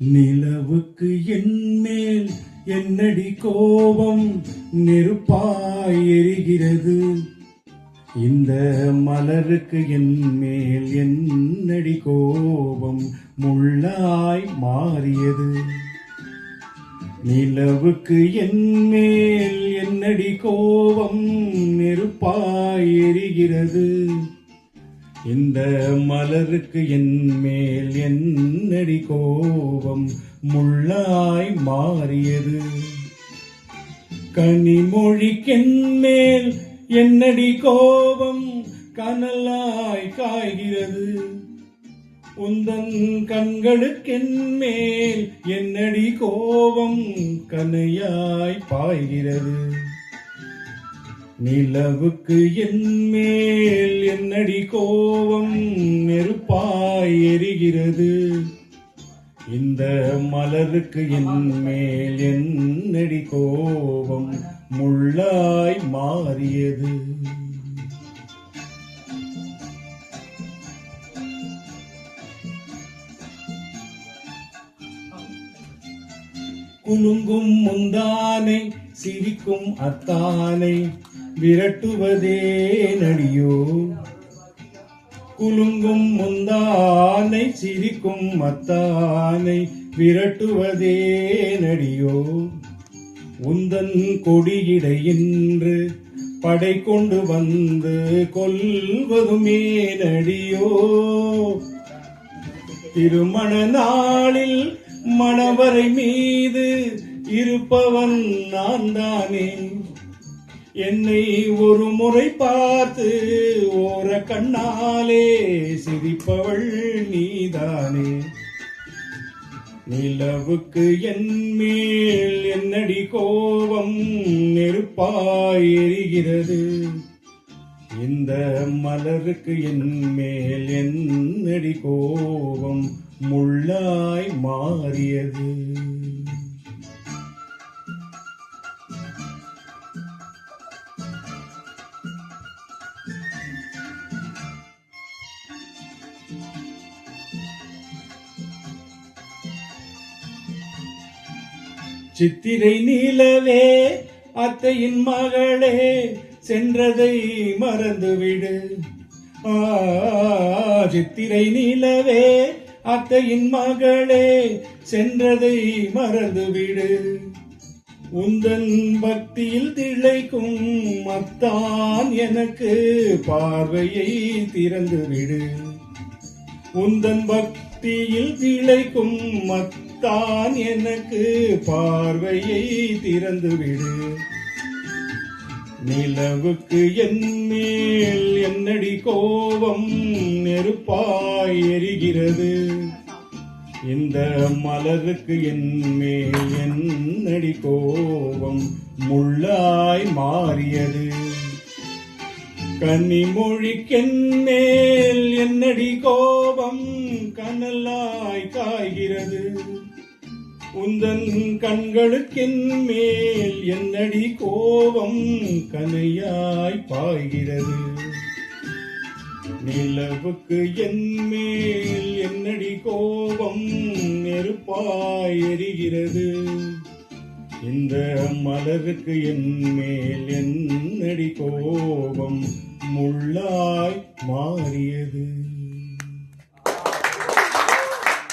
நிலவுக்கு என்மேல் என்னடி கோபம் நெருப்பாய் எரிகிறது. இந்த மலருக்கு என்மேல் என்னடி கோபம் முள்ளாய் மாறியது. நிலவுக்கு என்மேல் என்னடி கோபம் நெருப்பாய் எரிகிறது. இந்த மலருக்கு என்மேல் என்னடி கோபம் முள்ளாய் மாறியது. கனிமொழிக்கென்மேல் என்னடி கோபம் கனலாய் காய்கிறது. உந்தன் கண்களுக்கென்மேல் என்னடி கோபம் கனையாய் பாய்கிறது. நிலவுக்கு என்மேல் என்னடி கோபம் நெருப்பாய் எரிகிறது. இந்த மலருக்கு என்மேல் என்னடி கோபம் முள்ளாய் மாறியது. குலுங்கும் முந்தானை சிரிக்கும் அத்தானை விரட்டுவதே நடியோ. குலுங்கும் முந்தானை சிரிக்கும் அத்தானை விரட்டுவதே நடியோ. உந்தன் கொடியிடையின்று படை கொண்டு வந்து கொல்வதுமே நடியோ. திருமண நாளில் மணவரை மீது இருப்பவன் நான் தானே. என்னை ஒரு முறை பார்த்து ஓர கண்ணாலே சிரிப்பவள் நீதானே. நிலவுக்கு என்மேல் என்னடி கோபம் நெருப்பாய் எரிகிறது. இந்த மலருக்கு என்மேல் என்னடி கோபம் முள்ளாய் மாறியது. சித்திரை நீலவே அத்தையின் மகளே சென்றதை மறந்துவிடு. சித்திரை நீலவே அத்தையின் மகளே சென்றதை மறந்துவிடு. உந்தன் பக்தியில் திளைக்கும் அத்தான் எனக்கு பார்வையை திறந்துவிடு. உந்தன் பக்தியில் திளைக்கும் தான் எனக்கு பார்வையை திறந்துவிடு. நிலவுக்கு என்மேல் என்னடி கோபம் நெருப்பாய் எரிகிறது. இந்த மலருக்கு என்மேல் என்னடி கோபம் முள்ளாய் மாறியது. கனிமொழிக்கென்மேல் என்னடி கோபம் கனலாய் காய்கிறது. உந்தன் கண்களுக்கென்மேல் என்னடி கோபம் கனையாய் பாய்கிறது. நிலவுக்கு என்மேல் என்னடி கோபம் நெருப்பாய் எரிகிறது. இந்த மலருக்கு என்மேல் என்னடி கோபம் முள்ளாய் மாறியது.